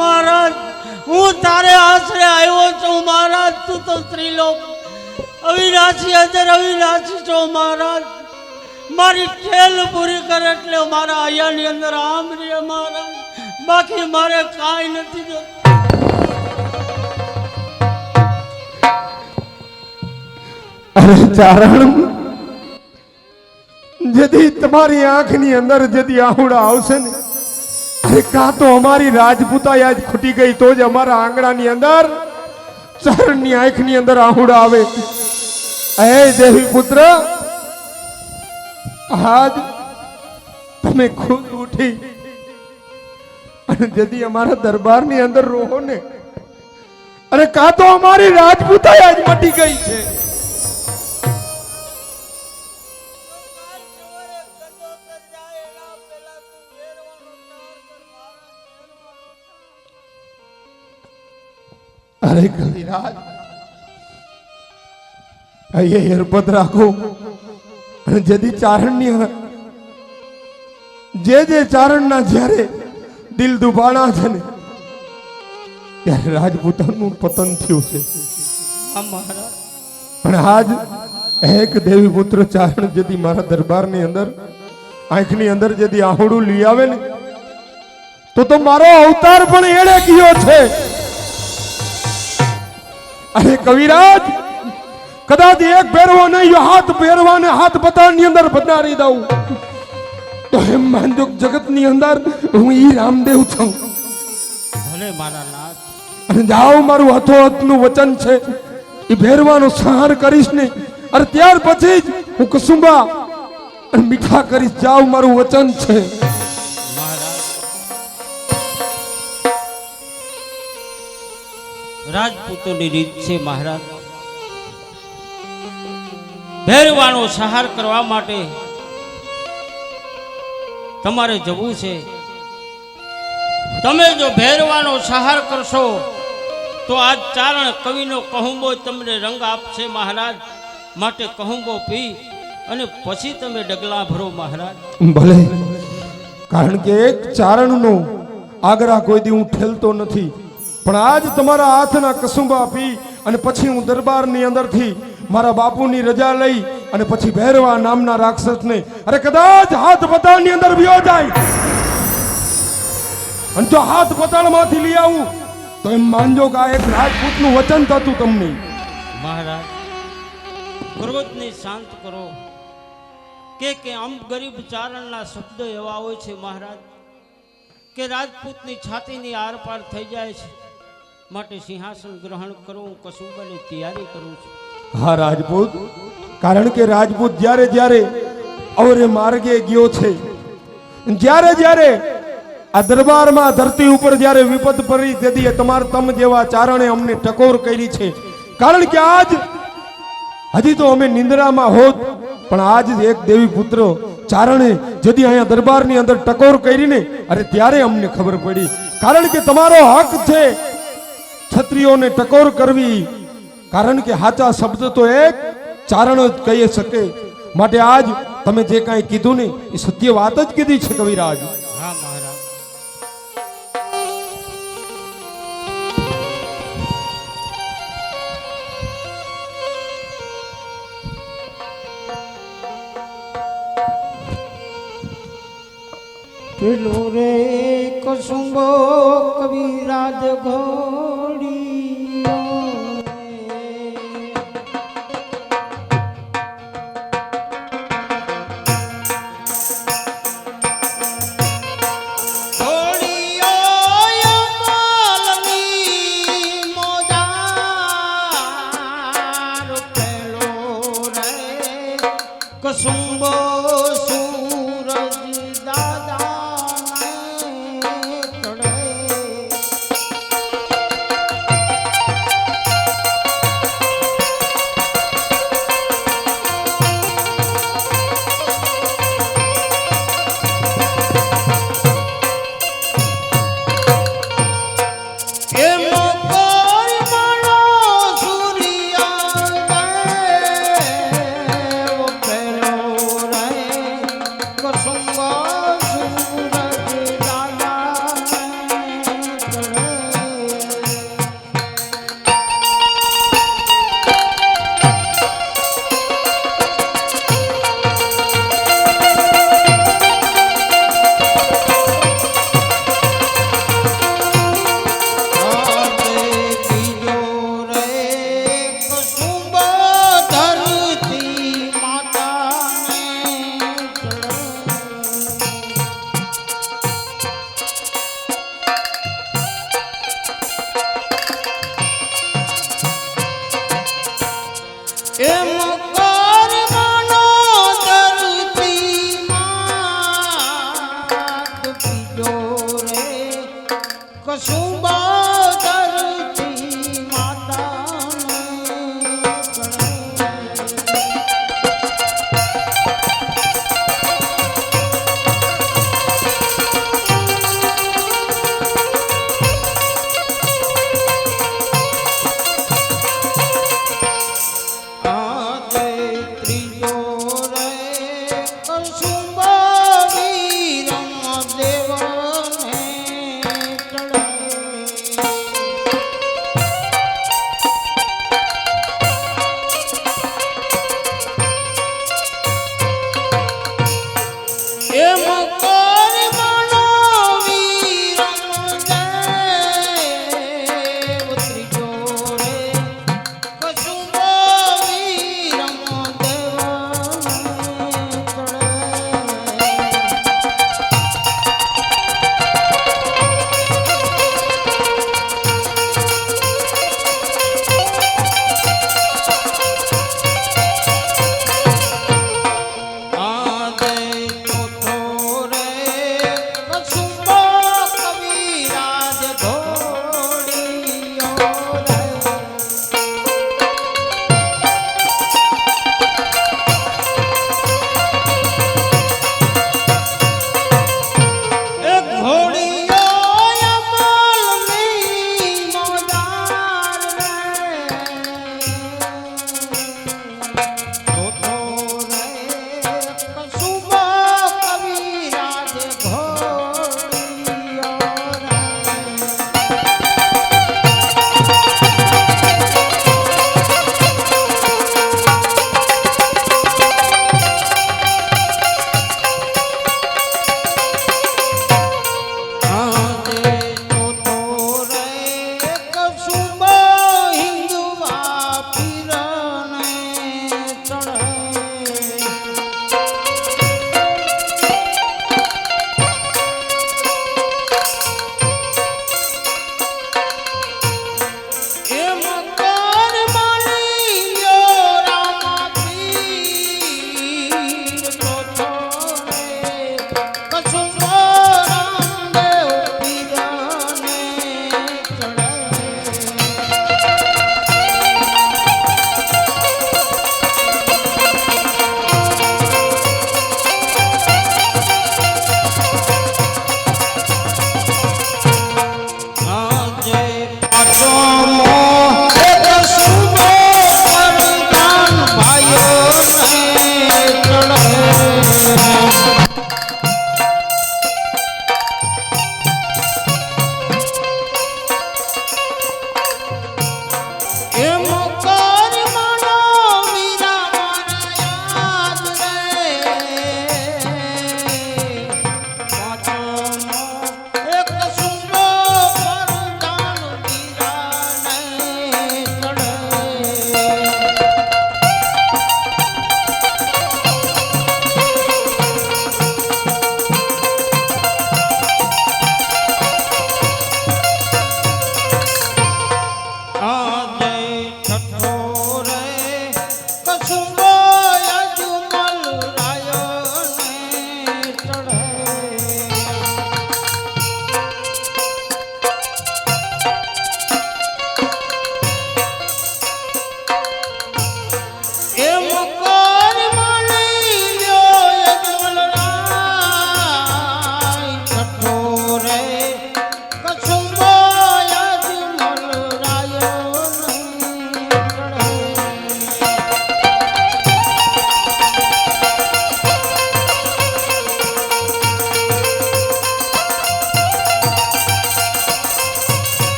મહારાજ હું તારે આશરે આવ્યો છું મહારાજ. તું તો ત્રિલોક અવિનાશી અજર અવિનાશી છો મહારાજ. મારી ઠેલ પૂરી કરે એટલે મારા અહીંયાની અંદર આમ રે મહારાજ. બાકી મારે કાંઈ નથી જોતું. અરે ચારણ, જેથી તમારી આંખની અંદર જેથી આહુડા આવશે ને, અરે કાં તો અમારી રાજપૂતાઈ આજ ખૂટી ગઈ તો જ અમારા આંગણાની અંદર ચારણની આંખની અંદર આહુડા આવે. હે દેવી પુત્ર, આજ તમે ખુદ ઉઠી અને જેથી અમારા દરબારની અંદર રહો ને, અરે કાં તો અમારી રાજપૂતાઈ આજ મટી ગઈ છે. અરે કવિરાજ, અહીંયા હેરપત રાખો અને જેથી ચારણની જે ચારણના જ્યારે દિલ દુભાણા છે ને, ત્યારે રાજપૂતાનું પતન થયું છે. પણ આજ એક દેવી પુત્ર ચારણ જેથી મારા દરબારની અંદર આંખની અંદર જેથી આહુડું લઈ આવે ને, તો મારો અવતાર પણ એળે ગયો છે. અરે કવિરાજ, કદાચ એક પહેરવો નહીં, હાથ પહેરવાને હાથ બતાવની અંદર બનાવી દઉં તો એમ માનજો જગતની અંદર હું ઈ રામદેવ છું. ભલે મારા નાથ. અને જાઓ, મારું હથોહથનું વચન છે, એ ભેરવાનો સંહાર કરીશ ને, અરે ત્યાર પછી જ હું કસુંબા અને મીઠા કરીશ. જાઓ, મારું વચન છે. રાજપૂતોની રીત છે મહારાજ, ભેરવાનો સહાર કરવા માટે તમારે જવું છે. તમે જો ભેરવાનો સહાર કરશો તો આજ ચારણ કવિનો કહુંબો તમને રંગ આપશે મહારાજ. માટે કહુંબો પી અને પછી તમે ડગલા ભરો મહારાજ. ભલે, કારણ કે એક ચારણનો આગ્રહ કોઈ દી હું ઠેલતો નથી, પણ આજ તમારા હાથના કસુંબા પી અને પછી હું દરબારની અંદરથી મારા બાપુની રજા લઈ અને પછી ભૈરવા નામના રાક્ષસને અરે કદાચ હાથ પતાળની અંદર વ્યો જાય અને જો હાથ પતાળમાંથી લઈ આવું તો એમ માનજો કે આ એક રાજપૂતનું વચન થતું તમને. મહારાજ, ક્રોધને શાંત કરો. કે આમ ગરીબ ચારણના શબ્દો એવા હોય છે મહારાજ કે રાજપૂતની છાતીની આરપાર થઈ જાય છે. માટે સિંહાસન ગ્રહણ કરો. હું કસુંબાની તૈયારી કરું છું. હા રાજપૂત, કારણ કે રાજપૂત જ્યારે જ્યારે અવરે માર્ગે ગયો છે, જ્યારે જ્યારે આ દરબારમાં ધરતી ઉપર જ્યારે વિપત પડી તેથી તમારા તમ જેવા ચારણે અમને ટકોર કરી છે. કારણ કે આજ હજી તો અમે નિંદ્રામાં હોત, પણ આજ એક દેવી પુત્ર ચારણે જદી અહીંયા દરબારની અંદર ટકોર કરીને અરે ત્યારે અમને ખબર પડી. કારણ કે તમારો હક છે ક્ષત્રિયોને ટકોર કરવી, કારણ કે સાચા શબ્દ તો એક ચારણ જ કહી શકે. માટે આજ તમે જે કાંઈ કીધું ને એ સત્ય વાત જ કીધી છે કવિરાજ. હા મહારાજ. પેલો રે કસુંબો કવિરાજ ઘોડી કસુંબો સૂરજ દાદા કસુંબા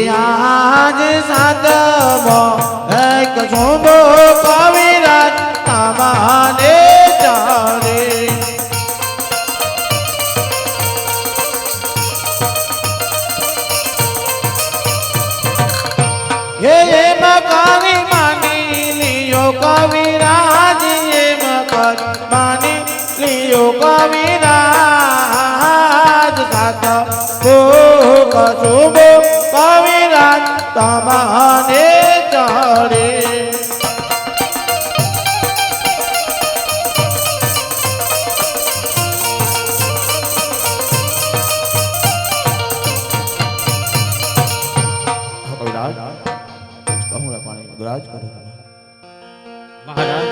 આજ સાતમો એક શોભો કવિરાજ તમારે ચારે એમ કવિ માની લિયો કવિરાજ એમ માની લિયો કવિરાજ સાતમો કશુભો કવિરાજ તમારે ચારે કરો મહારાજ,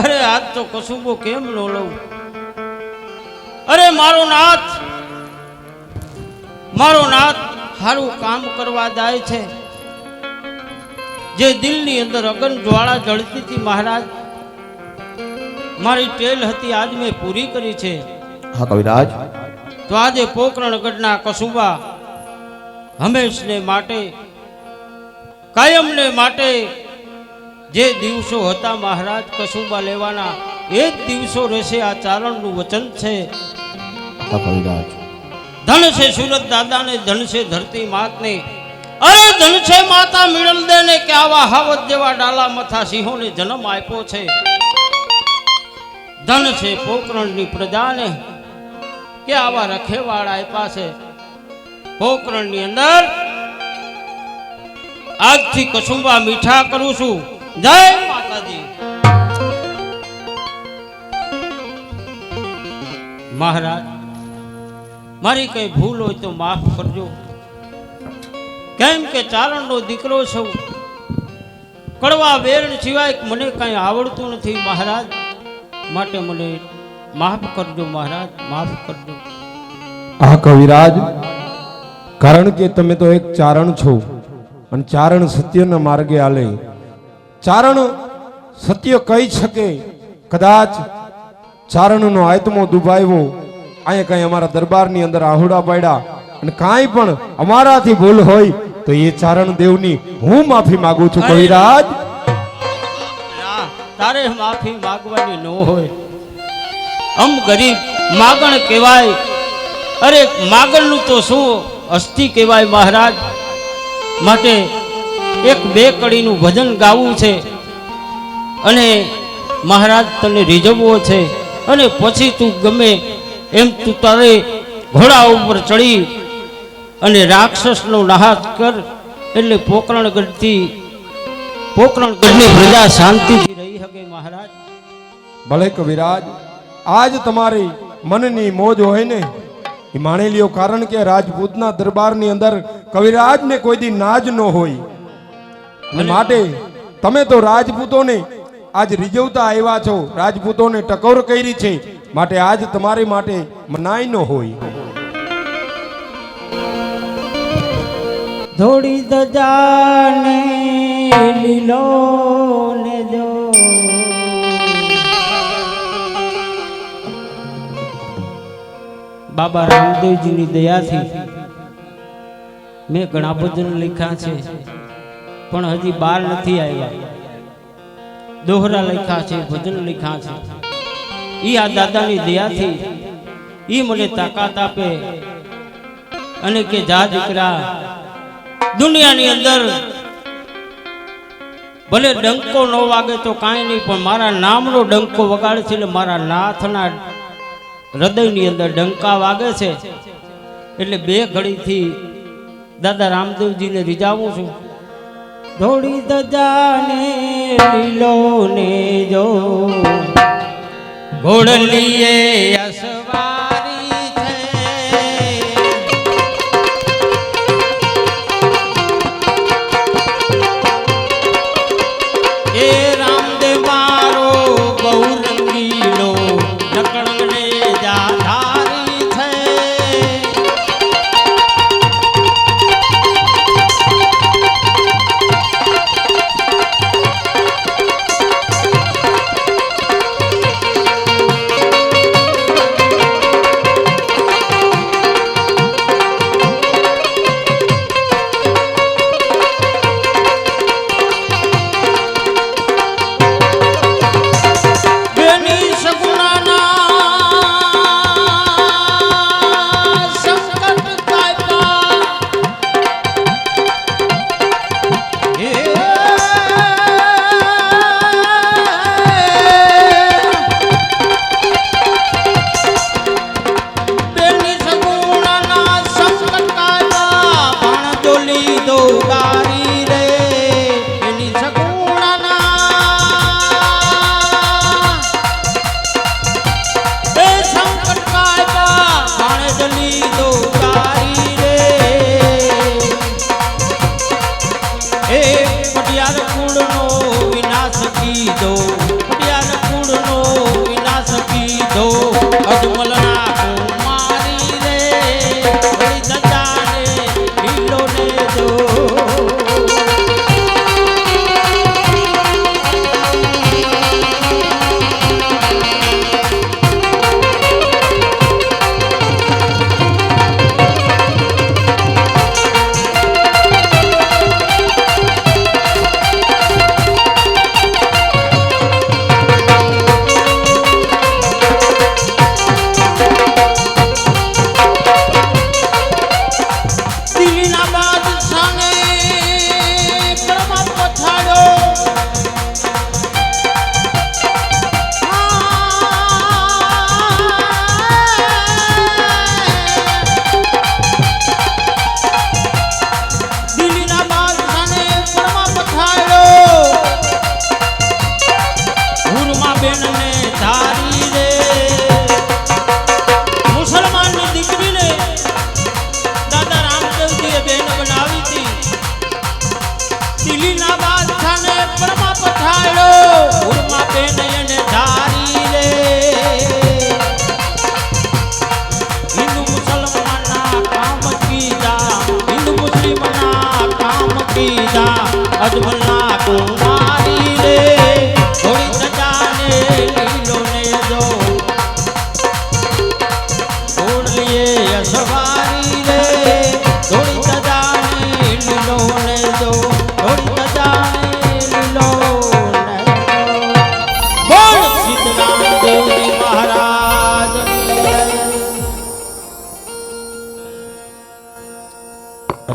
અરે આજ તો કસુંબો કેમ નો લઉં? અરે મારો નાથ સારું કામ કરવા જાય છે. જે દિલની અંદર અગન જ્વાળા જળતી હતી મહારાજ, મારી ટેલ હતી આજ મેં પૂરી કરી છે. હા કવિરાજ, તો આજે પોકરણગઢના કસુંબા હંમેશને માટે, કાયમને માટે જે દિવસો હતા મહારાજ કસુંબા લેવાના, એ જ દિવસો રહેશે. આ ચારણનું વચન છે. હા કવિરાજ, ધન છે સુરત દાદાને, ધન છે ધરતી માતને, અરે ધન છે માતા મિળન દે ને કે આવા હાવત જેવા ડાલા મથા સિંહોને જન્મ આપ્યો છે. ધન છે પોકરણની પ્રજાને કે આવા રખેવાળ આપ્યા છે. પોકરણની અંદર આજથી કસુંબા મીઠા કરું છું. જય માતાજી. મહારાજ, મારી કઈ ભૂલ હોય તો માફ કરજો. કેમ કે ચારણનો દીકરો છું, કડવા વેરણ સિવાય મને કઈ આવડતું નથી મહારાજ, માટે મને માફ કરજો મહારાજ, માફ કરજો. આ કવિરાજ, કારણ કે તમે તો એક ચારણ છો અને ચારણ સત્યના માર્ગે હાલે. ચારણ સત્ય કહી શકે. કદાચ ચારણનો આત્મો દુભાવ્યો, અહીંયા કઈ અમારા દરબારની અંદર આહુડા પાડ્યા અને કાંઈ પણ અમારાથી ભૂલ હોય તો એ ચારણ દેવની હું માફી માંગુ છું કવિરાજ. ના, તારે માફી માંગવાની ન હોય. ગરીબ માગણ કહેવાય. અરે માગણનું તો શું અસ્થિ કહેવાય મહારાજ. માટે એક બે કડીનું ભજન ગાવું છે અને મહારાજ તને રીઝવવો છે, અને પછી તું ગમે એમ તું તારે ઘોડા ઉપર ચડી અને રાક્ષસનો નાશ કર, એટલે પોકરણગઢની પ્રજા શાંતિથી રહી શકે મહારાજ. ભલે કવિરાજ, આજ તમારી મનની મોજ હોય ને એ માણી લ્યો. કારણ કે રાજપૂતના દરબારની અંદર કવિરાજને કોઈ દી નાજ ન હોય, અને માટે તમે તો રાજપૂતોને આજ રીઝવતા આવ્યા છો, રાજપૂતોને ટકોર કરી છે, માટે આજ તમારી માટે મનાઈ ન હોય. થોડી દજાને લીલો ને જો બાબા રામદેવજીની દયાથી મેં ઘણા ભજન લખ્યા છે, પણ હજી બાર નથી આવ્યા. દોહરા લખ્યા છે, ભજન લખ્યા છે. ઈ આ દાદાની દયાથી ઈ મને તાકાત આપે અને કે જા દીકરા, દુનિયાની અંદર ભલે ડંકો ન વાગે તો કાંઈ નહીં, પણ મારા નામનો ડંકો વગાડે છે. એટલે મારા નાથના હૃદયની અંદર ડંકા વાગે છે. એટલે બે ઘડીથી દાદા રામદેવજીને રીઝાવું છું. થોડી દજાને લીલો ને જો ઘોડલીએ અસવારી છે, એ રામદેવ મારો બહુ રંગીલો નકળને જાધારી છે.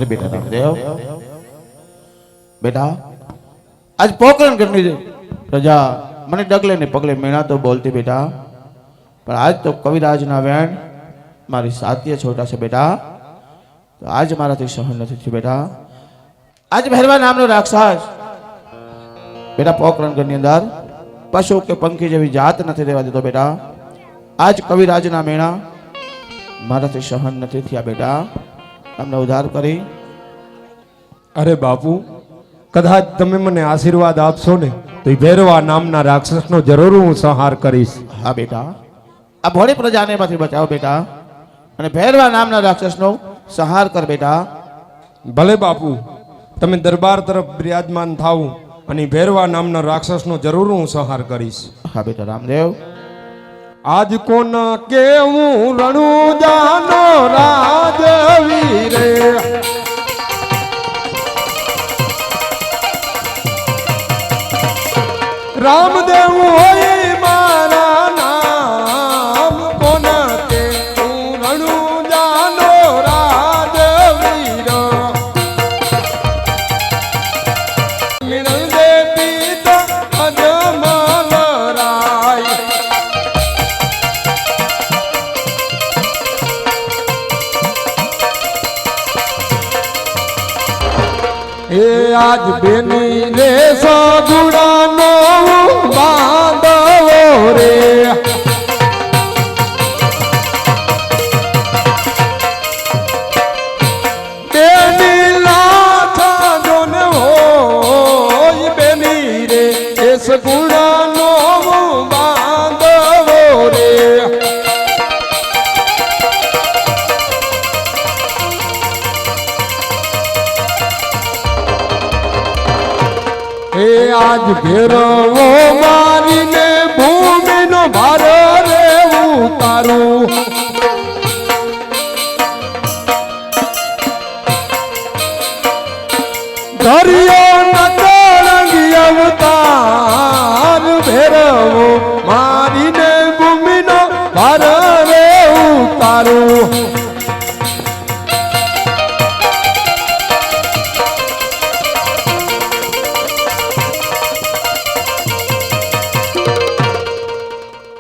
અરે બેટા રામદેવ બેટા આજ પોકરણ કરની પ્રજા મને ડગલે ને પગલે મેણા તો બોલતી બેટા, પણ આજ તો કવિરાજના વેણ મારી સાત્ય છોટા છે બેટા, તો આજ મારાથી સહન નથી થયું બેટા. આજ ભૈરવા નામનો રાક્ષસ બેટા પોકરણગઢની અંદર પશુ કે પંખી જેવી જાત નથી રહેવા દેતો બેટા. આજ કવિરાજના મેણા મારાથી સહન નથી થયા બેટા, અમને ઉદ્ધાર કરી. અરે બાપુ, કદાચ તમે મને આશીર્વાદ આપશો ને તો એ ભૈરવા નામના રાક્ષસનો જરૂર હું સંહાર કરીશ. હા બેટા, આ ભોળી પ્રજાને માંથી બચાવો બેટા, અને ભૈરવા નામના રાક્ષસનો સંહાર કર બેટા. ભલે બાપુ, તમે દરબાર તરફ બિરાજમાન થાવ અને ભૈરવા નામના રાક્ષસનો જરૂર હું સંહાર કરીશ. હા બેટા રામદેવ. આજ કોન કેવું રણુજાનો રાજવીરે, રામદેવ હોય મારા નામ, કોન કેવું રણુજાનો રાજવીર, મિણલ દેતી તો અજમલ રાય. એ આજ બેની રે સગુડાનો બાંધવો રે, બેની લાછા જોને હોય બેની રે એ સગુડાનો બાંધવો રે. એ આજ ભેરવો મારીને ભૂમિનો ભાર રે ઉતારું, ધર્યો નતરંગી અવતાર, ભેરવો મારીને ભૂમિનો ભાર રે ઉતારું.